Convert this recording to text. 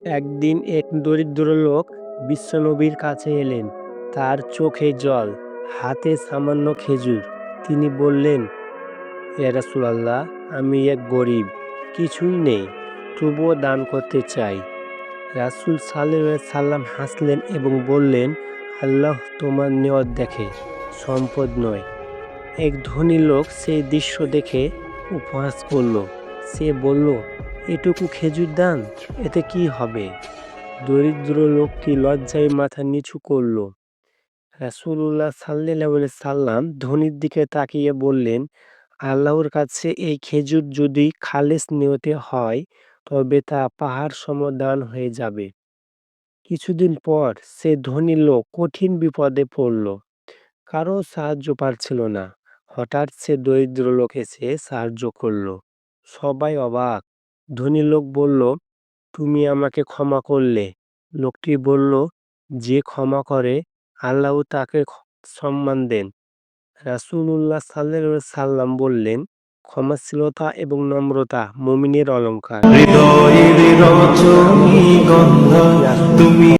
একদিন এক দরিদ্র লোক বিশ্বনবীর কাছে এলেন। তার চোখে জল, হাতে সামান্য খেজুর। তিনি বললেন, ইয়া রাসূলাল্লাহ, আমি এক গরিব, কিছুই নেই, তবুও দান করতে চাই। রাসূল সাল্লাল্লাহু আলাইহি সাল্লাম হাসলেন এবং বললেন, আল্লাহ তোমার নিয়ত দেখে, সম্পদ নয়। এক ধনী লোক সেই দৃশ্য দেখে উপহাস করল। সে বলল, এটুকু খেজুর দান, এতে কি হবে? দরিদ্র লোকটি লজ্জায় মাথা নিচু করল। রাসূলুল্লাহ সাল্লাল্লাহু আলাইহি সাল্লাম ধনীর দিকে তাকিয়ে বললেন, আল্লাহর কাছে এই খেজুর যদি খালেস নিয়তে হয়, তবে তা পাহাড় সম দান হয়ে যাবে। কিছুদিন পর সে ধনী লোক কঠিন বিপদে পড়ল। কারো সাহায্য পাচ্ছিল না। হঠাৎ সে দরিদ্র লোক এসে সাহায্য করল। সবাই অবাক। ধনী লোক বলল, তুমি আমাকে ক্ষমা করলে। লোকটি বলল, যে ক্ষমা করে আল্লাহ তাকে সম্মান দেন। রাসূলুল্লাহ সাল্লাল্লাহু আলাইহি সাল্লাম বললেন, ক্ষমাশীলতা এবং নম্রতা মুমিনের অলংকার। হৃদয়ের রজনী গন্ধা তুমি।